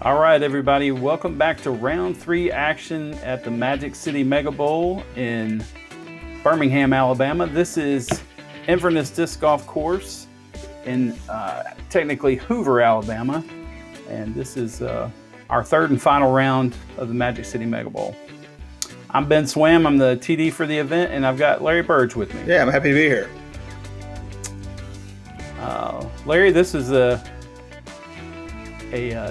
All right, everybody, welcome back to round 3 action at the Magic City Mega Bowl in Birmingham, Alabama. This is Inverness Disc Golf Course in technically Hoover, Alabama. And this is our third and final round of the Magic City Mega Bowl. I'm Ben Swam, I'm the TD for the event, and I've got Larry Burge with me. Yeah, I'm happy to be here. Larry, this is a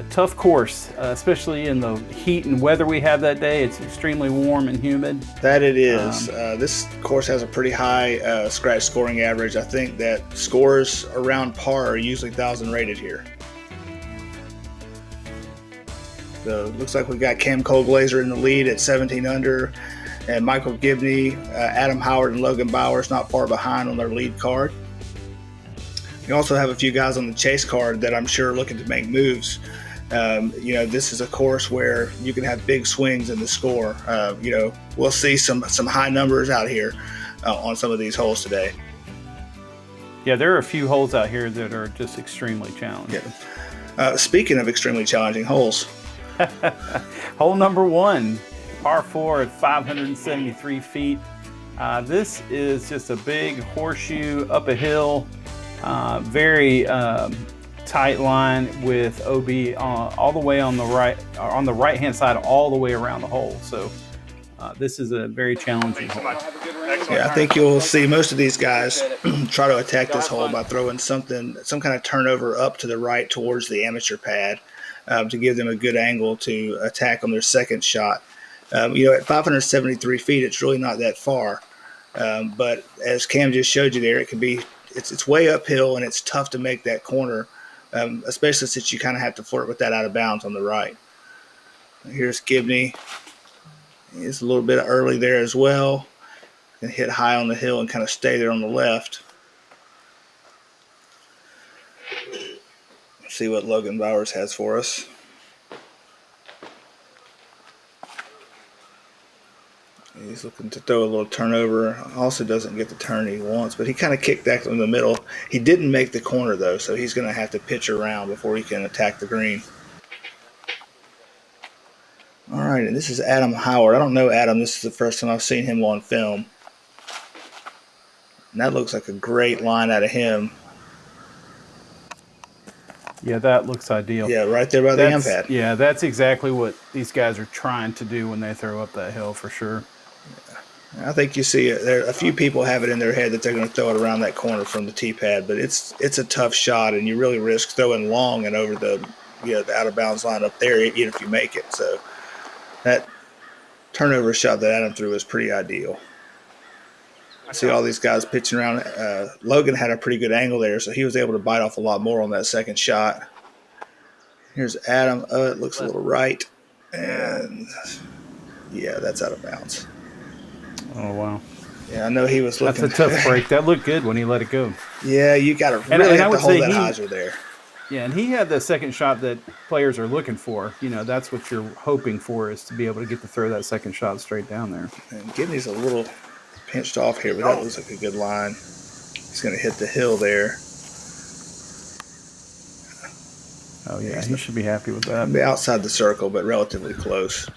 tough course, especially in the heat and weather we have that day. It's extremely warm and humid. That it is. This course has a pretty high scratch scoring average. I think that scores around par are usually 1,000 rated here. So it looks like we've got Cam Colglazier in the lead at 17 under, and Michael Gibney, Adam Howard, and Logan Bowers not far behind on their lead card. We also have a few guys on the chase card that I'm sure are looking to make moves. This is a course where you can have big swings in the score. We'll see some high numbers out here on some of these holes today. Yeah, there are a few holes out here that are just extremely challenging. Yeah. Speaking of extremely challenging holes. Hole number 1, par 4 at 573 feet. This is just a big horseshoe up a hill. Very tight line with OB all the way on the right hand side, all the way around the hole. So this is a very challenging hole. Yeah, I think you'll see most of these guys try to attack this hole by throwing some kind of turnover up to the right towards the amateur pad to give them a good angle to attack on their second shot. At 573 feet, it's really not that far. But as Cam just showed you there, it can be. It's way uphill, and it's tough to make that corner, especially since you kind of have to flirt with that out of bounds on the right. Here's Gibney. He's a little bit early there as well. Can hit high on the hill and kind of stay there on the left. Let's see what Logan Bowers has for us. He's looking to throw a little turnover. Also doesn't get the turn he wants, but he kind of kicked that in the middle. He didn't make the corner, though, so he's going to have to pitch around before he can attack the green. All right, and this is Adam Howard. I don't know Adam. This is the first time I've seen him on film. And that looks like a great line out of him. Yeah, that looks ideal. Yeah, right there by the amp pad. Yeah, that's exactly what these guys are trying to do when they throw up that hill, for sure. I think you see there a few people have it in their head that they're going to throw it around that corner from the tee pad, but it's a tough shot, and you really risk throwing long and over the out of bounds line up there, even if you make it. So that turnover shot that Adam threw is pretty ideal. See all these guys pitching around. Logan had a pretty good angle there, so he was able to bite off a lot more on that second shot. Here's Adam. It looks a little right, and yeah, that's out of bounds. Oh, wow. Yeah, I know he was looking. That's a tough break. That looked good when he let it go. Yeah, you got to really have to hold that hyzer there. Yeah, and he had the second shot that players are looking for. That's what you're hoping for, is to be able to get to throw that second shot straight down there. And Gibney's a little pinched off here, but that looks like a good line. He's going to hit the hill there. Oh, yeah, he should be happy with that. Be outside the circle, but relatively close.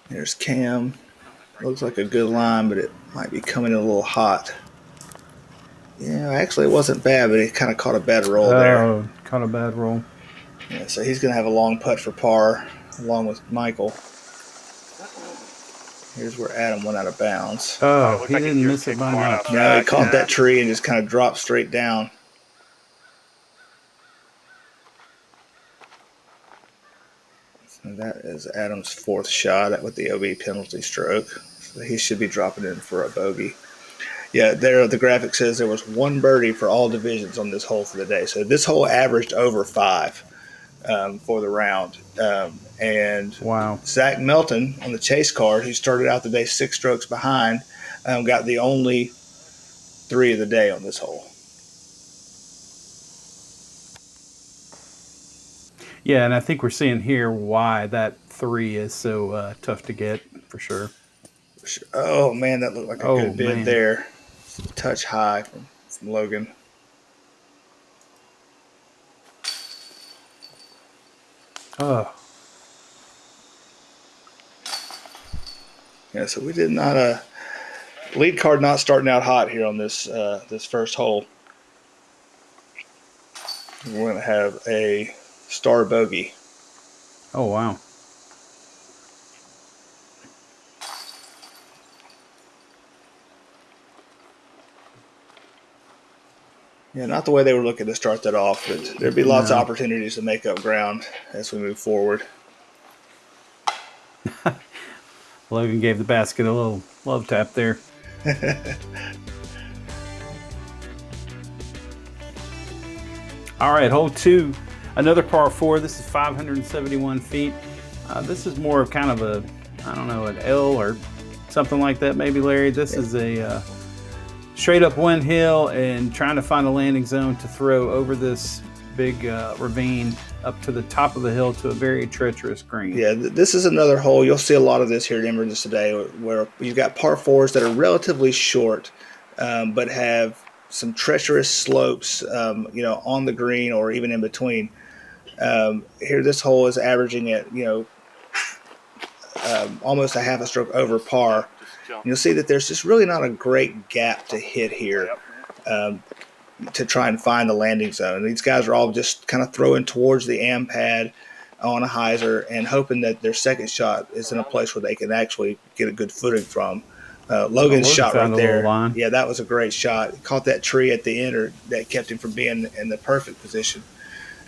There's Cam. Looks like a good line, but it might be coming in a little hot. Yeah, actually it wasn't bad, but he kind of caught a bad roll there. Oh, caught a bad roll. Yeah, so he's going to have a long putt for par, along with Michael. Here's where Adam went out of bounds. Oh, he didn't miss it by much. No, he caught that tree and just kind of dropped straight down. And that is Adam's fourth shot with the OB penalty stroke. So he should be dropping in for a bogey. Yeah, there the graphic says there was one birdie for all divisions on this hole for the day. So this hole averaged over 5 for the round. And wow. Zach Melton on the chase card, who started out the day 6 strokes behind, got the only 3 of the day on this hole. Yeah, and I think we're seeing here why that 3 is so tough to get, for sure. Oh, man, that looked like a good bid there. Touch high from Logan. Oh, Yeah, so we did not lead card not starting out hot here on this this first hole. We're going to have a star bogey. oh wow. Yeah, not the way they were looking to start that off, but there'd be lots of No. opportunities to make up ground as we move forward. Logan gave the basket a little love tap there. All right, hole 2, another par 4. This is 571 feet. This is more of kind of a, I don't know, an L or something like that, maybe, Larry. This is a straight up one hill and trying to find a landing zone to throw over this big ravine up to the top of the hill to a very treacherous green. Yeah, this is another hole. You'll see a lot of this here at Inverness today, where you've got par 4s that are relatively short, but have some treacherous slopes, on the green or even in between. Here, this hole is averaging at, almost a half a stroke over par. And you'll see that there's just really not a great gap to hit here to try and find the landing zone. These guys are all just kind of throwing towards the am pad on a hyzer and hoping that their second shot is in a place where they can actually get a good footing from. Logan's shot right there. Yeah, that was a great shot. He caught that tree at the end that kept him from being in the perfect position.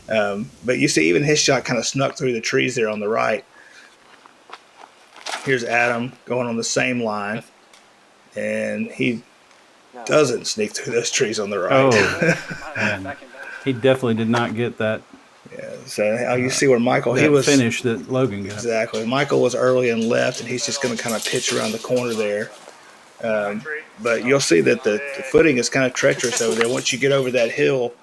But you see even his shot kind of snuck through the trees there on the right. Here's Adam going on the same line, and he doesn't sneak through those trees on the right. Oh, man. He definitely did not get that. Yeah, so you see where Michael, he was finish that Logan got. Exactly. Michael was early and left, and he's just going to kind of pitch around the corner there. But you'll see that the footing is kind of treacherous over there. Once you get over that hill,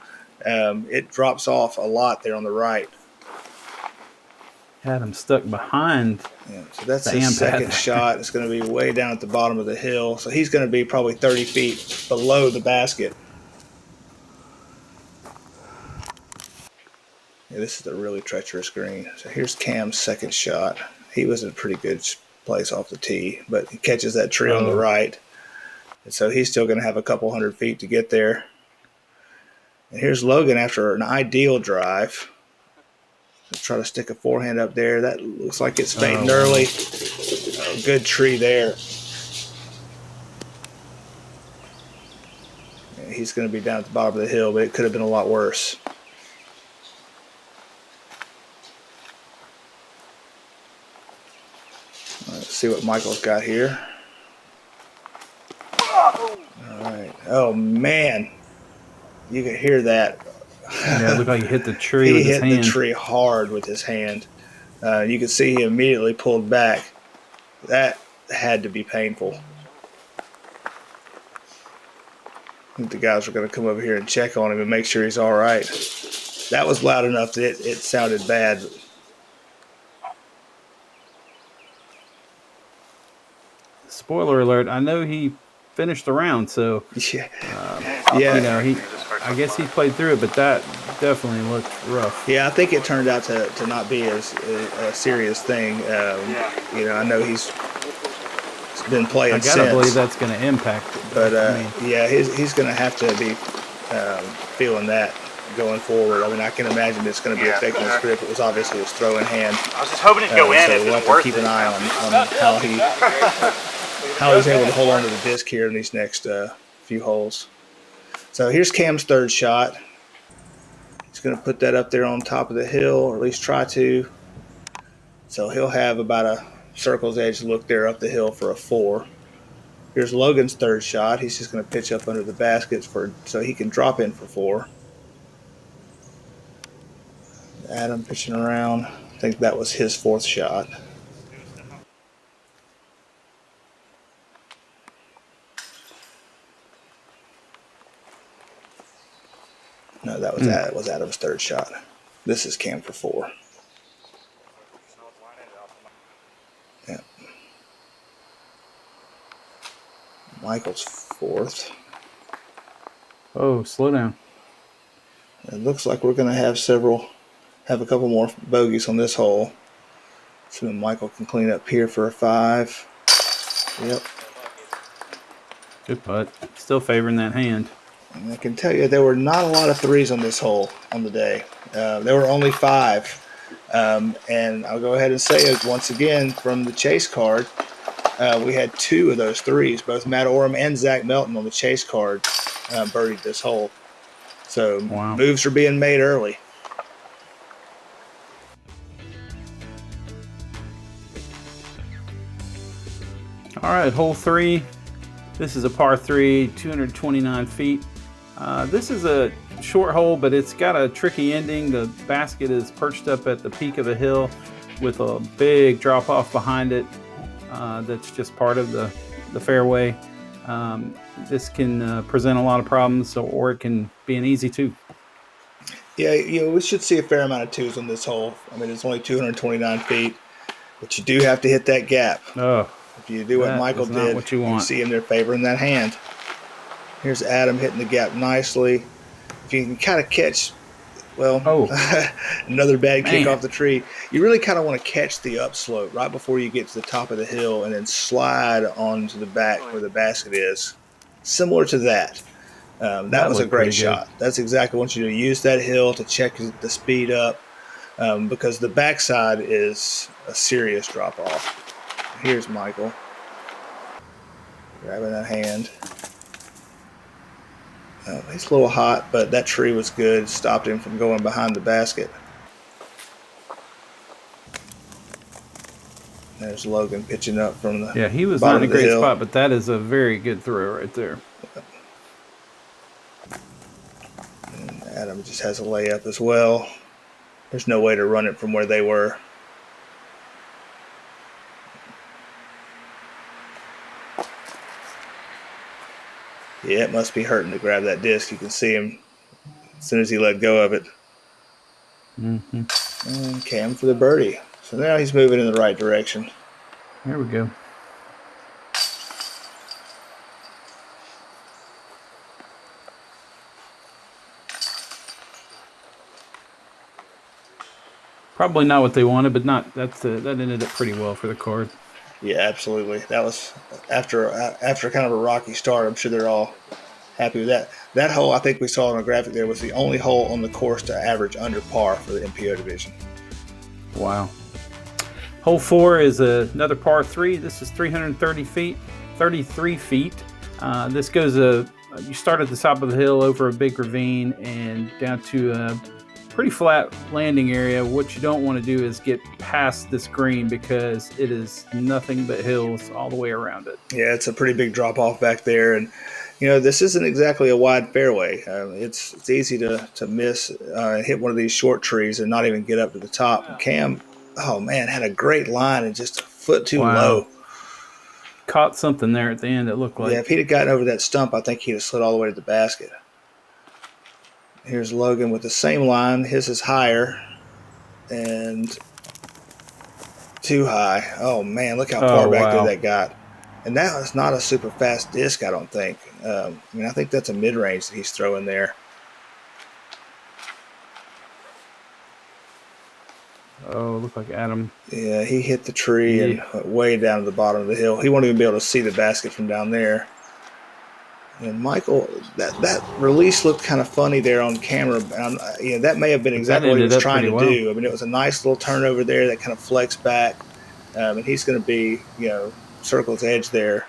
it drops off a lot there on the right. Had him stuck behind. Yeah, so that's his second shot. It's going to be way down at the bottom of the hill. So he's going to be probably 30 feet below the basket. Yeah, this is a really treacherous green. So here's Cam's second shot. He was in a pretty good place off the tee, but he catches that tree on the right. And so he's still going to have a couple hundred feet to get there. And here's Logan after an ideal drive. Let's try to stick a forehand up there. That looks like it's fading early. Good tree there. Yeah, he's going to be down at the bottom of the hill, but it could have been a lot worse. Let's see what Michael's got here. All right. Oh, man. You can hear that. Yeah, it looked like he hit the tree with his hand. He hit the tree hard with his hand. You can see he immediately pulled back. That had to be painful. I think the guys are going to come over here and check on him and make sure he's all right. That was loud enough that it sounded bad. Spoiler alert, I know he finished the round, so yeah. I guess he played through it, but that definitely looked rough. Yeah, I think it turned out to not be a serious thing. I know he's been playing since. I gotta believe that's going to impact it. But he's going to have to be feeling that going forward. I mean, I can imagine it's going to be affecting his grip. It was obviously his throwing hand. I was just hoping it'd go in. So we'll have to keep an eye on how he's able to hold on to the disc here in these next few holes. So here's Cam's third shot. He's going to put that up there on top of the hill, or at least try to. So he'll have about a circle's edge look there up the hill for a 4. Here's Logan's third shot. He's just going to pitch up under the baskets so he can drop in for 4. Adam pitching around. I think that was his 4th shot. No, that was Adam's 3rd shot. This is Cam for 4. Yeah. Michael's 4th. Oh, slow down. It looks like we're going to have several Have a couple more bogeys on this hole. So Michael can clean up here for a 5. Yep. Good putt. Still favoring that hand. And I can tell you there were not a lot of 3s on this hole on the day. There were only 5. And I'll go ahead and say it once again from the chase card. We had 2 of those 3s. Both Matt Oram and Zach Melton on the chase card birdied this hole. So moves are being made early. All right, hole 3. This is a par 3, 229 feet. This is a short hole, but it's got a tricky ending. The basket is perched up at the peak of a hill with a big drop off behind it. That's just part of the fairway. This can present a lot of problems, or it can be an easy 2. Yeah, we should see a fair amount of 2s on this hole. I mean, it's only 229 feet, but you do have to hit that gap. Oh, if you do what Michael did, what you want. You see him there favoring that hand. Here's Adam hitting the gap nicely. If you can kind of catch, another bad kick off the tree. You really kind of want to catch the upslope right before you get to the top of the hill and then slide onto the back where the basket is. Similar to that. That was a great shot. That's exactly what you do. Use that hill to check the speed up because the backside is a serious drop off. Here's Michael grabbing that hand. He's a little hot, but that tree was good. Stopped him from going behind the basket. There's Logan pitching up from the Yeah, he was not in a great spot, but that is a very good throw right there. And Adam just has a layup as well. There's no way to run it from where they were. Yeah, it must be hurting to grab that disc. You can see him as soon as he let go of it. Mm-hmm. And Cam for the birdie. So now he's moving in the right direction. There we go. Probably not what they wanted, but that ended up pretty well for the card. Yeah, absolutely. That was after kind of a rocky start. I'm sure they're all happy with that. That hole, I think we saw on the graphic there, was the only hole on the course to average under par for the MPO division. Wow. Hole 4 is another par 3. This is 33 feet. This goes you start at the top of the hill over a big ravine and down to a pretty flat landing area. What you don't want to do is get past this green because it is nothing but hills all the way around it. Yeah, it's a pretty big drop off back there, and this isn't exactly a wide fairway. It's easy to miss, hit one of these short trees and not even get up to the top. Cam, oh man, had a great line and just a foot too low. Caught something there at the end, it looked like. Yeah, if he'd have gotten over that stump, I think he'd have slid all the way to the basket. Here's Logan with the same line. His is higher and too high. Oh, man, look how far back there that got. And that was not a super fast disc, I don't think. I think that's a mid-range that he's throwing there. Oh, looked like Adam. Yeah, he hit the tree and went way down to the bottom of the hill. He won't even be able to see the basket from down there. And Michael, that release looked kind of funny there on camera. That may have been exactly what he was trying to do. I mean, it was a nice little turnover there that kind of flexed back. And he's going to be, circle's edge there.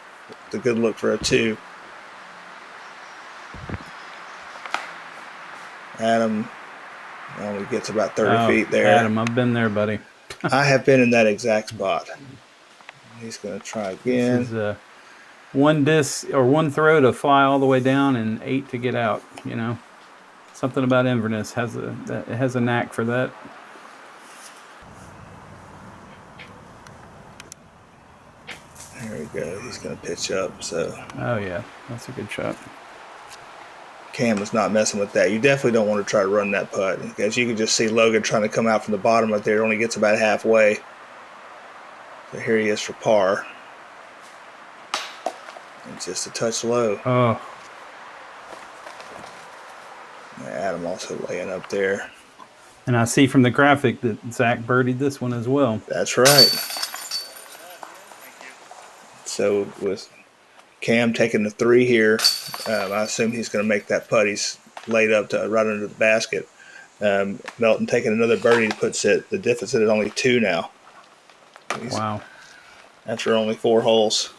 It's a good look for a 2. Adam only gets about 30 feet there. Adam, I've been there, buddy. I have been in that exact spot. He's going to try again. This is one disc or one throw to fly all the way down and 8 to get out. Something about Inverness has a knack for that. There we go. He's going to pitch up. So. Oh yeah, that's a good shot. Cam was not messing with that. You definitely don't want to try to run that putt because you can just see Logan trying to come out from the bottom right there. Only gets about halfway. So here he is for par. And just a touch low. Oh. Adam also laying up there. And I see from the graphic that Zach birdied this one as well. That's right. So with Cam taking the 3 here, I assume he's going to make that putt. He's laid up to right under the basket. Melton taking another birdie puts it. The deficit is only 2 now. Wow. After only 4 holes.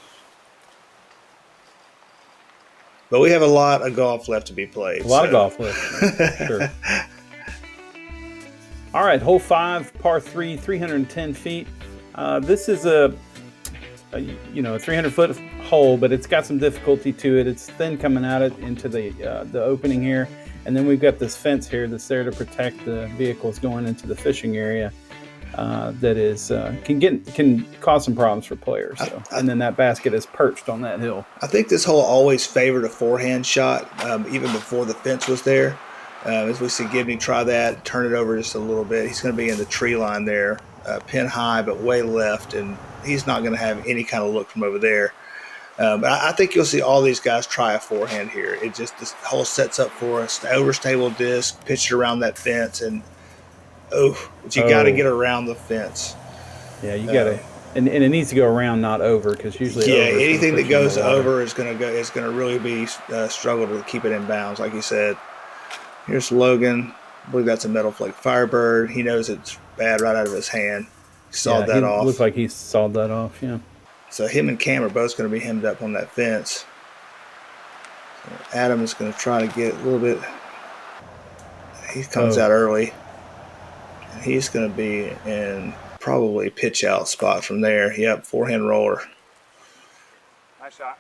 But we have a lot of golf left to be played. A lot of golf left. Sure. All right, hole 5, par 3, 310 feet. This is a 300-foot hole, but it's got some difficulty to it. It's thin coming out into the opening here, and then we've got this fence here that's there to protect the vehicles going into the fishing area. That is can cause some problems for players. So. And then that basket is perched on that hill. I think this hole always favored a forehand shot, even before the fence was there. As we see Gibney try that, turn it over just a little bit. He's going to be in the tree line there, pin high but way left, and he's not going to have any kind of look from over there. But I think you'll see all these guys try a forehand here. This hole sets up for us. The overstable disc, pitch it around that fence, and but you got to get around the fence. Yeah, you got to, and it needs to go around, not over, because usually anything that goes over is going to really be struggle to keep it in bounds, like you said. Here's Logan. I believe that's a metal flake Firebird. He knows it's bad right out of his hand. He sawed that off. Looks like he sawed that off. Yeah. So him and Cam are both going to be hemmed up on that fence. So Adam is going to try to get a little bit. He comes out early. He's going to be in probably pitch out spot from there. Yep, forehand roller. Nice shot.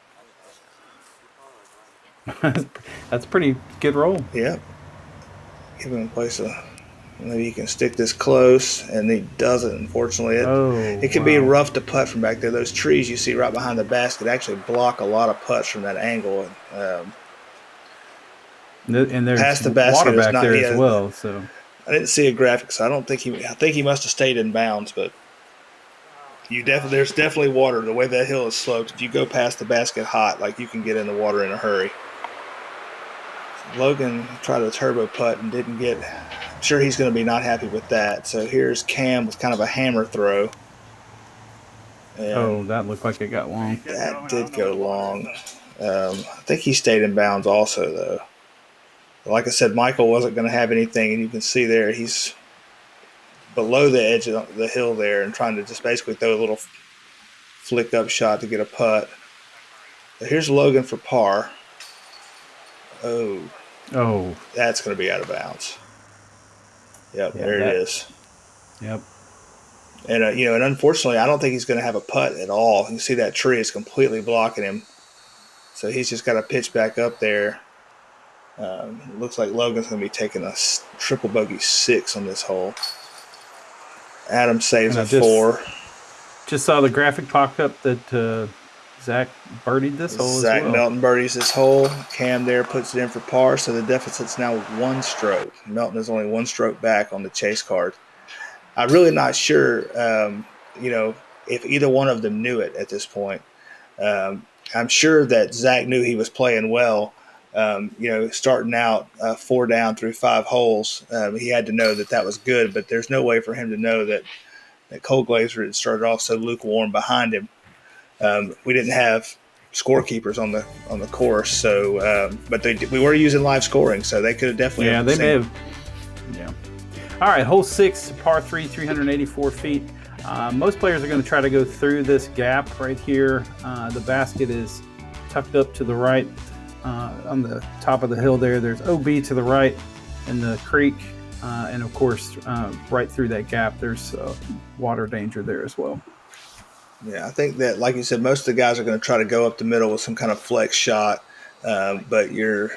That's a pretty good roll. Yep. Give him a place maybe he can stick this close, and he doesn't, unfortunately. It can be rough to putt from back there. Those trees you see right behind the basket actually block a lot of putts from that angle. And there's past the basket water back there as well. So I didn't see a graphic, so I think he must have stayed in bounds, but there's definitely water. The way that hill is sloped, if you go past the basket hot, like you can get in the water in a hurry. Logan tried a turbo putt and didn't get. I'm sure he's going to be not happy with that. So here's Cam with kind of a hammer throw. And that looked like it got long. That did go long. I think he stayed in bounds also, though. Like I said, Michael wasn't going to have anything, and you can see there he's below the edge of the hill there and trying to just basically throw a little flick up shot to get a putt. But here's Logan for par. Oh, that's going to be out of bounds. Yep, there it is. Yep. And and unfortunately, I don't think he's going to have a putt at all. You can see that tree is completely blocking him, so he's just got to pitch back up there. It looks like Logan's going to be taking a triple bogey 6 on this hole. Adam saves a 4. Just saw the graphic pop up that Zach birdied this hole Zach as well. Melton birdies this hole. Cam there puts it in for par, so the deficit's now 1 stroke. Melton is only 1 stroke back on the chase card. I'm really not sure, if either one of them knew it at this point. I'm sure that Zach knew he was playing well. Starting out 4 down through 5 holes, he had to know that was good, but there's no way for him to know that Colglazier had started off so lukewarm behind him. We didn't have scorekeepers on the course, so but we were using live scoring, so they could have definitely. Yeah, they may have. Yeah. All right, hole 6, par 3, 384 feet. Most players are going to try to go through this gap right here. The basket is tucked up to the right. On the top of the hill there's OB to the right in the creek, and of course right through that gap there's water danger there as well. Yeah, I think that, like you said, most of the guys are going to try to go up the middle with some kind of flex shot, but you're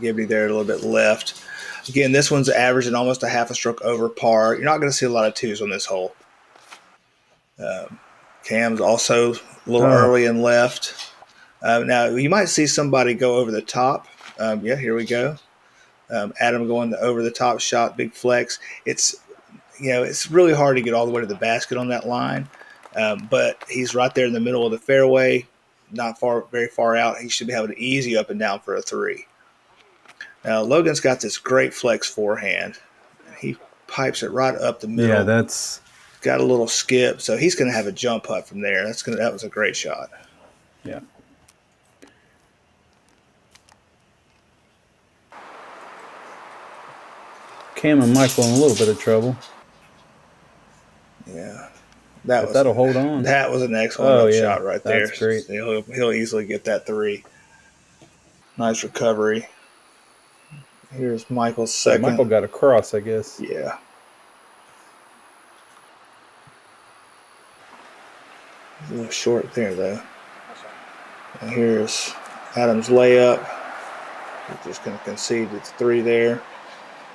Gibney there a little bit left. Again, this one's averaging almost a half a stroke over par. You're not going to see a lot of 2s on this hole. Cam's also a little early and left. Now, you might see somebody go over the top. Here we go. Adam going over the top shot, big flex. It's really hard to get all the way to the basket on that line, but he's right there in the middle of the fairway, not very far out. He should be able to easy up and down for a 3. Now, Logan's got this great flex forehand. He pipes it right up the middle. Yeah, that's got a little skip, so he's going to have a jump putt from there. That was a great shot. yeah. Cam and Michael in a little bit of trouble. Yeah, that'll hold on. That was an excellent shot right there. That's great. He'll easily get that 3. Nice recovery. Here's Michael's second. Michael got a cross, I guess. Yeah. A little short there, though. And here's Adam's layup. He's just going to concede it's 3 there.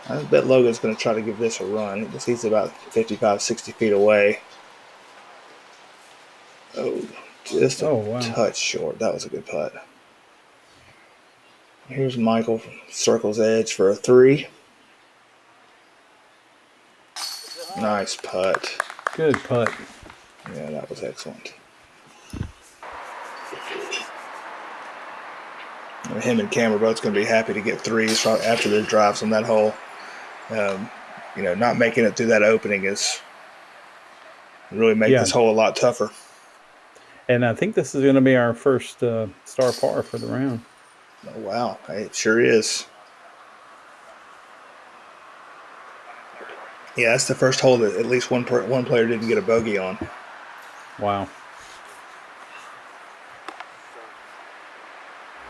I bet Logan's going to try to give this a run because he's about 55, 60 feet away. Oh, just a touch short. That was a good putt. Here's Michael from Circle's Edge for a 3. Nice putt. Good putt. Yeah, that was excellent. And him and Cam are both going to be happy to get 3s right after their drives on that hole. Not making it through that opening is really make this hole a lot tougher. And I think this is going to be our first star par for the round. Oh, wow. It sure is. Yeah, that's the first hole that at least one player didn't get a bogey on. Wow.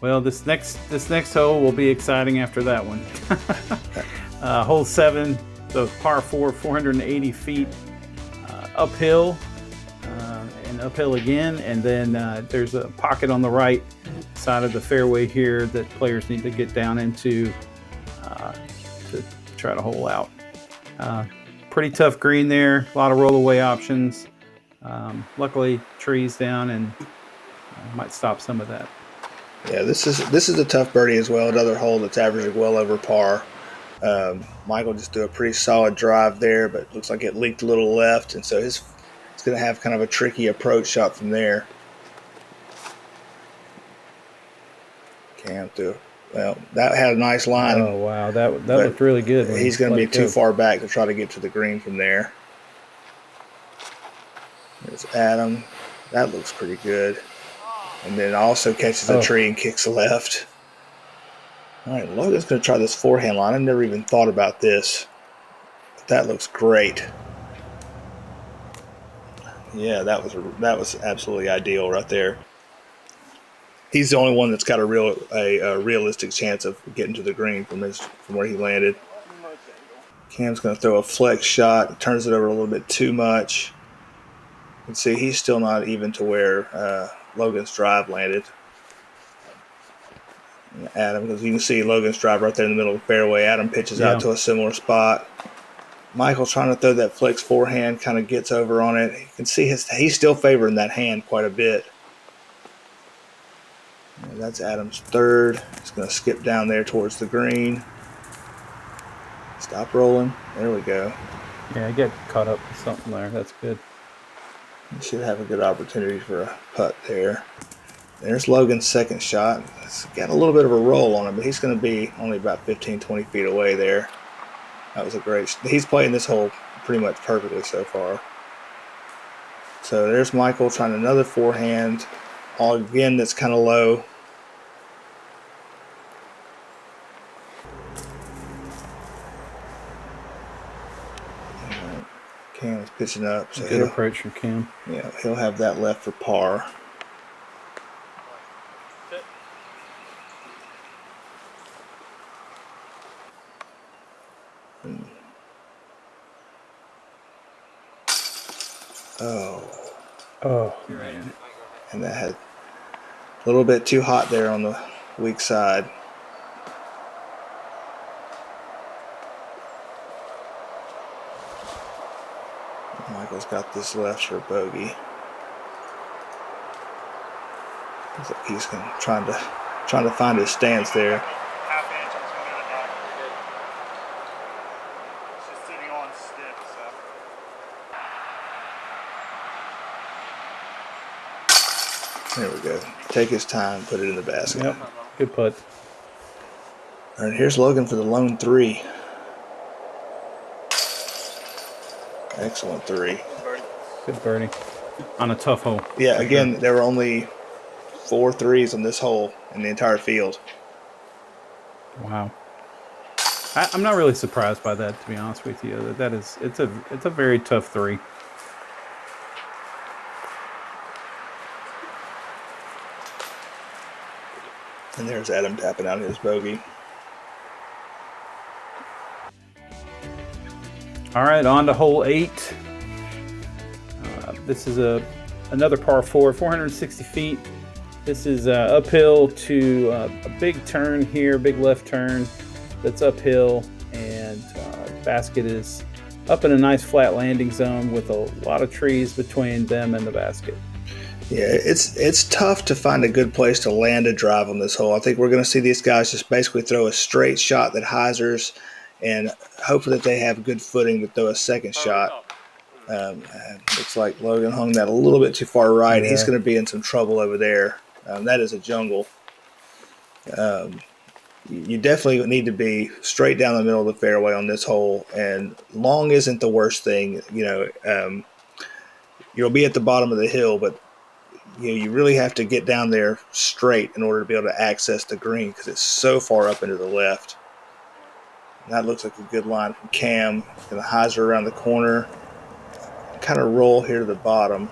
Well, this next hole will be exciting after that one. Hole 7, so par 4, 480 feet uphill and uphill again, and then there's a pocket on the right side of the fairway here that players need to get down into to try to hole out. Pretty tough green there, a lot of roll-away options. Luckily, trees down and might stop some of that. Yeah, this is a tough birdie as well. Another hole that's averaging well over par. Michael just do a pretty solid drive there, but looks like it leaked a little left, and so it's going to have kind of a tricky approach shot from there. Cam through. Well, that had a nice line. Oh wow, that looked really good. He's going to be too far back to try to get to the green from there. There's Adam. That looks pretty good. And then also catches a tree and kicks left. All right, Logan's going to try this forehand line. I never even thought about this. But that looks great. Yeah, that was absolutely ideal right there. He's the only one that's got a realistic chance of getting to the green from where he landed. Cam's going to throw a flex shot. Turns it over a little bit too much. You can see he's still not even to where Logan's drive landed. And Adam, because you can see Logan's drive right there in the middle of the fairway. Adam pitches out to a similar spot. Michael trying to throw that flex forehand, kind of gets over on it. You can see he's still favoring that hand quite a bit. And that's Adam's third. He's going to skip down there towards the green. Stop rolling. There we go. Yeah, I get caught up with something there. That's good. He should have a good opportunity for a putt there. There's Logan's second shot. It's got a little bit of a roll on it, but he's going to be only about 15, 20 feet away there. That was a great – he's playing this hole pretty much perfectly so far. So there's Michael trying another forehand. All again, that's kind of low. Cam is pitching up. So good approach from Cam. Yeah, he'll have that left for par. Oh, man. And that had a little bit too hot there on the weak side. Michael's got this left for bogey. Looks like he's trying to find his stance there. Half inch, it's going to be the back. It's just sitting on stick, so. There we go. Take his time, put it in the basket. Yep, good putt. All right, here's Logan for the lone three. Excellent 3. Good birdie on a tough hole. Yeah, again, there were only 4 threes on this hole in the entire field. Wow. I'm not really surprised by that, to be honest with you. It's a very tough 3. And there's Adam tapping out his bogey. All right, on to hole 8. This is another par 4, 460 feet. This is uphill to a big turn here, big left turn that's uphill, and basket is up in a nice flat landing zone with a lot of trees between them and the basket. Yeah, it's tough to find a good place to land a drive on this hole. I think we're going to see these guys just basically throw a straight shot that hyzers, and hopefully that they have good footing to throw a second shot. Looks like Logan hung that a little bit too far right. Yeah. He's going to be in some trouble over there. That is a jungle. You definitely need to be straight down the middle of the fairway on this hole, and long isn't the worst thing. You'll be at the bottom of the hill, but you really have to get down there straight in order to be able to access the green because it's so far up into the left. And that looks like a good line from Cam. Going to hyzer around the corner, kind of roll here to the bottom.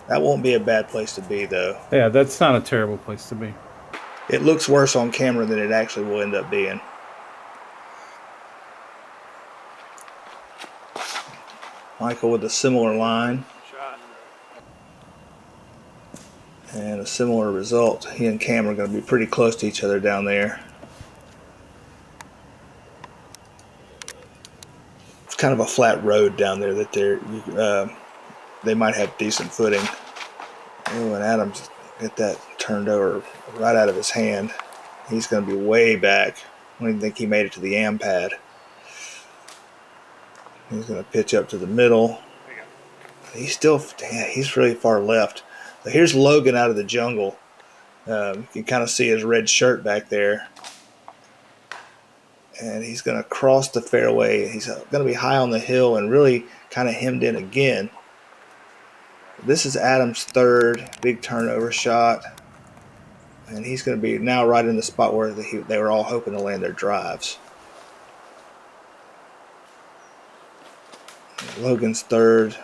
That won't be a bad place to be, though. Yeah, that's not a terrible place to be. It looks worse on camera than it actually will end up being. Michael with a similar line. And a similar result. He and Cam are going to be pretty close to each other down there. It's kind of a flat road down there that they might have decent footing. Oh, and Adams get that turned over right out of his hand. He's going to be way back. I don't even think he made it to the am pad. He's going to pitch up to the middle. He's really far left. So here's Logan out of the jungle. You can kind of see his red shirt back there. And he's going to cross the fairway. He's going to be high on the hill and really kind of hemmed in again. This is Adams' third big turnover shot. And he's going to be now right in the spot where they were all hoping to land their drives. Logan's third.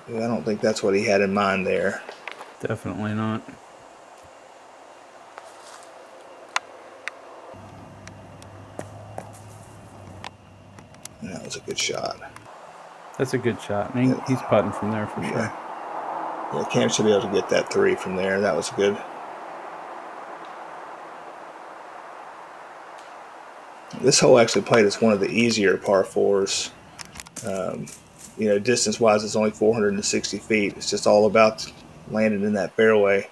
I don't think that's what he had in mind there. Definitely not. And that was a good shot. That's a good shot. I mean, he's putting from there for sure. Yeah, Cam should be able to get that 3 from there. That was good. This hole actually played as one of the easier par 4s. Distance-wise, it's only 460 feet. It's just all about landing in that fairway.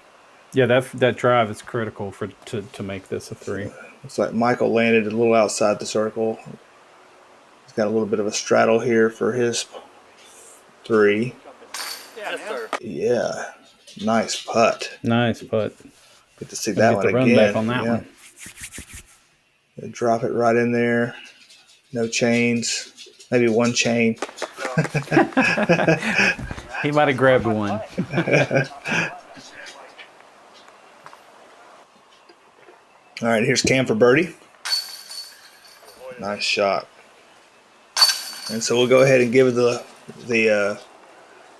Yeah, that drive is critical to make this a 3. Looks like Michael landed a little outside the circle. He's got a little bit of a straddle here for his 3. Yes, sir. Yeah, nice putt. Nice putt. Good to see that one again. Run back on that one. Drop it right in there. No chains. Maybe one chain. He might have grabbed one. All right, here's Cam for birdie. Nice shot. And so we'll go ahead and give the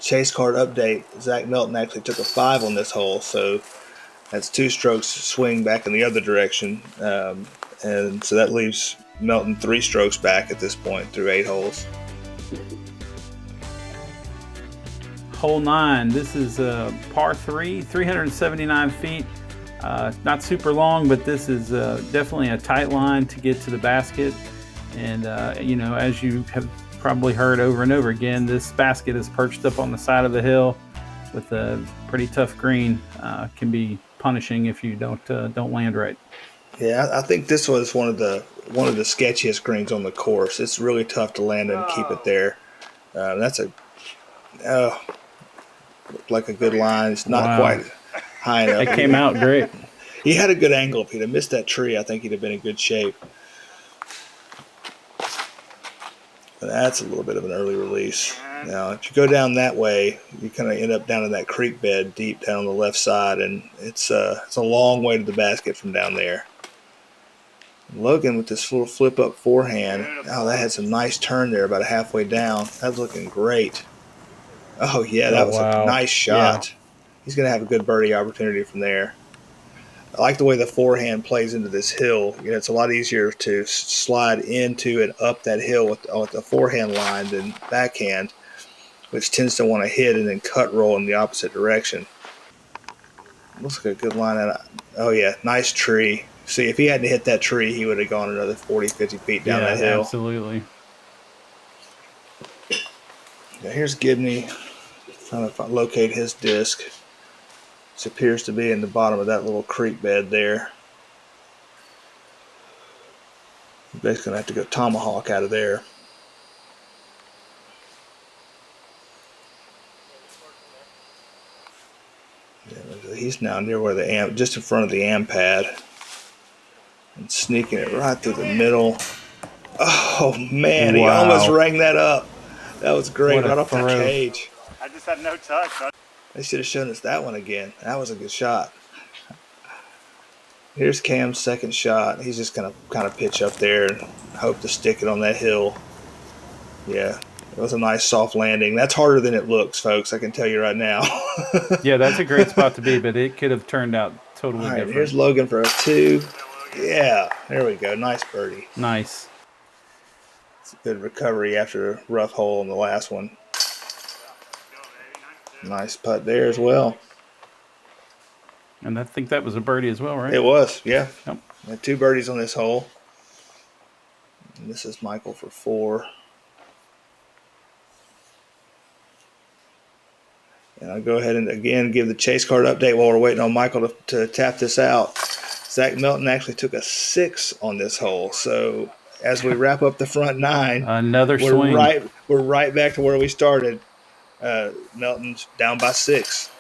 chase card update. Zach Melton actually took a 5 on this hole, so that's 2 strokes swing back in the other direction. And so that leaves Melton 3 strokes back at this point through 8 holes. Hole 9. This is par 3, 379 feet. Not super long, but this is definitely a tight line to get to the basket. And, as you have probably heard over and over again, this basket is perched up on the side of the hill with a pretty tough green. Can be punishing if you don't land right. Yeah, I think this was one of the sketchiest greens on the course. It's really tough to land and keep it there. That's looked like a good line. It's not quite high enough. It came out great. He had a good angle. If he'd have missed that tree, I think he'd have been in good shape. That's a little bit of an early release. Now, if you go down that way, you kind of end up down in that creek bed deep down on the left side, and it's a long way to the basket from down there. Logan with this little flip up forehand. Oh, that had some nice turn there about halfway down. That's looking great. Oh, yeah, that was a nice shot. Yeah. He's going to have a good birdie opportunity from there. I like the way the forehand plays into this hill. You know, it's a lot easier to slide into and up that hill with the forehand line than backhand, which tends to want to hit and then cut roll in the opposite direction. Looks like a good line out. Oh, yeah, nice tree. See, if he hadn't hit that tree, he would have gone another 40, 50 feet down that hill. Absolutely. Now here's Gibney trying to locate his disc. This appears to be in the bottom of that little creek bed there. He's basically going to have to go tomahawk out of there. Yeah, he's now near where the amp, just in front of the amp pad. And sneaking it right through the middle. Oh, man, he almost rang that up. That was great, right off the cage. I just had no touch. They should have shown us that one again. That was a good shot. Here's Cam's second shot. He's just going to kind of pitch up there and hope to stick it on that hill. Yeah, it was a nice soft landing. That's harder than it looks, folks. I can tell you right now. Yeah, that's a great spot to be, but it could have turned out totally different. Here's Logan for a 2. Yeah, there we go. Nice birdie. Nice. It's a good recovery after a rough hole in the last one. Nice putt there as well. And I think that was a birdie as well, right? It was, yeah. Yep. Had 2 birdies on this hole. And this is Michael for 4. And I'll go ahead and again give the chase card update while we're waiting on Michael to tap this out. Zach Melton actually took a 6 on this hole. So as we wrap up the front 9, another swing. We're right back to where we started. Melton's down by 6.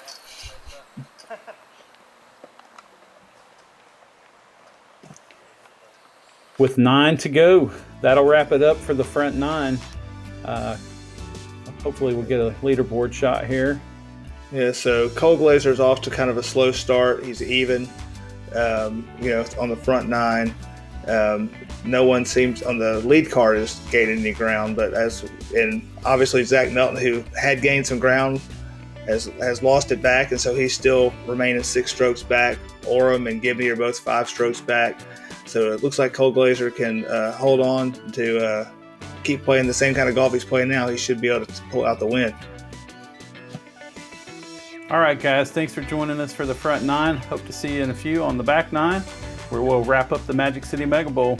With 9 to go, that'll wrap it up for the front 9. Hopefully we'll get a leaderboard shot here. Yeah, so Colglazier's off to kind of a slow start. He's even, on the front 9. No one seems on the lead card is gaining any ground, but obviously Zach Melton, who had gained some ground, has lost it back, and so he's still remaining 6 strokes back. Orem and Gibney are both 5 strokes back. So it looks like Colglazier can hold on to keep playing the same kind of golf he's playing now. He should be able to pull out the win. All right, guys, thanks for joining us for the front 9. Hope to see you in a few on the back 9, where we'll wrap up the Magic City Mega Bowl.